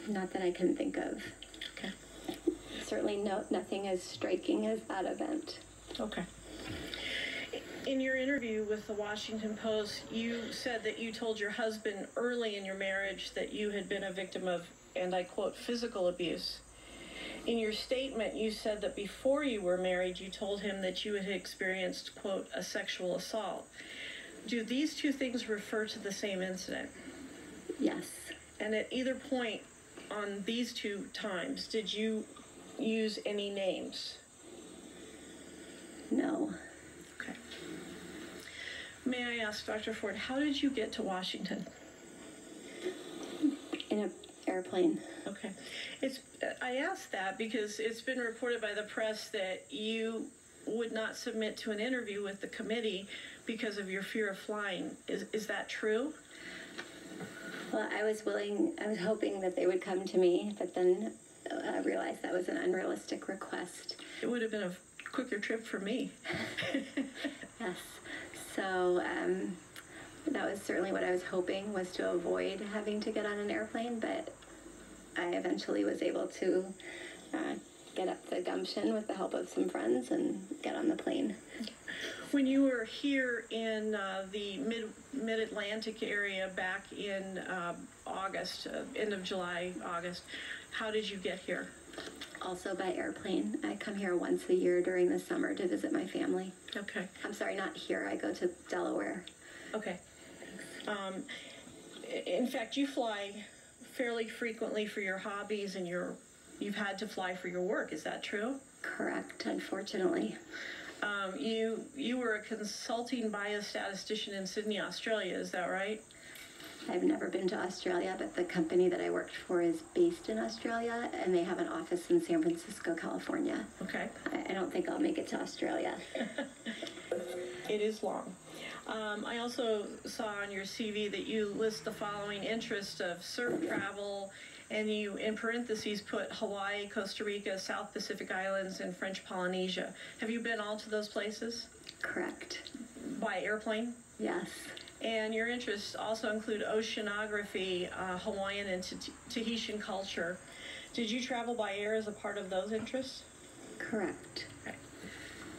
Not that I can think of. Okay. Certainly nothing as striking as that event. Okay. In your interview with the Washington Post, you said that you told your husband early in your marriage that you had been a victim of, and I quote, physical abuse. In your statement, you said that before you were married, you told him that you had experienced, quote, a sexual assault. Do these two things refer to the same incident? Yes. And at either point on these two times, did you use any names? No. Okay. May I ask, Dr. Ford, how did you get to Washington? In an airplane. Okay. I asked that because it's been reported by the press that you would not submit to an interview with the committee because of your fear of flying. Is that true? Well, I was hoping that they would come to me, but then I realized that was an unrealistic request. It would have been a quicker trip for me. Yes. So that was certainly what I was hoping, was to avoid having to get on an airplane, but I eventually was able to get up the gumption with the help of some friends and get on the plane. When you were here in the mid-Atlantic area back in August, end of July, August, how did you get here? Also by airplane. I come here once a year during the summer to visit my family. Okay. I'm sorry, not here. I go to Delaware. Okay. In fact, you fly fairly frequently for your hobbies, and you've had to fly for your work. Is that true? Correct, unfortunately. You were a consulting biostatistician in Sydney, Australia. Is that right? I've never been to Australia, but the company that I worked for is based in Australia, and they have an office in San Francisco, California. Okay. I don't think I'll make it to Australia. It is long. I also saw on your CV that you list the following interests of surf travel, and you, in parentheses, put Hawaii, Costa Rica, South Pacific Islands, and French Polynesia. Have you been all to those places? Correct. By airplane? Yes. And your interests also include oceanography, Hawaiian and Tahitian culture. Did you travel by air as a part of those interests? Correct. Okay.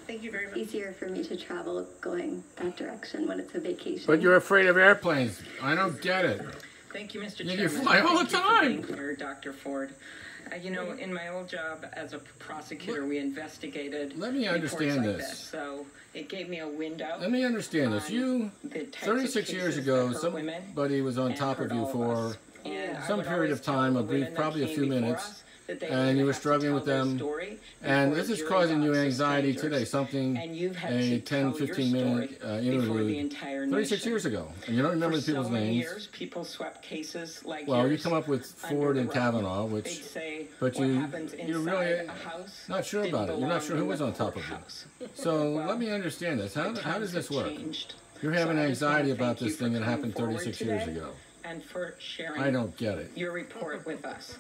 Thank you very much. Easier for me to travel going that direction when it's a vacation. But you're afraid of airplanes. I don't get it. Thank you, Mr. Yeah, Chairman. you fly all the Thank you time. for being here, Dr. Ford. You know, in my old job as a prosecutor, we investigated Let me reports understand like this. So it gave me a window. Let me understand this. on You, the types of 36 years cases ago, that hurt women somebody was on and top of hurt you all of for us. And I some would period always of time, tell I the believe women that probably a came few before minutes, us that they were and gonna you were have to struggling tell with their them, story and before this a is jury causing you box of anxiety strangers. today, something And you've had a to 10, tell your 15 minute story before the interview entire 36 nation. years ago, and you don't remember For the people's so many names. years, people swept cases like Well, you yours come up with under Ford the and rug. Kavanaugh, They'd which, say but what you, happens you're inside really a house not sure didn't about it. You're not belong sure who in was a on top of you. courthouse. So Well, let me understand this. How the does times this have work? changed. You're So having I just wanna anxiety about thank you this for thing that coming happened forward 36 years today ago. and for sharing I don't get it. your report with us.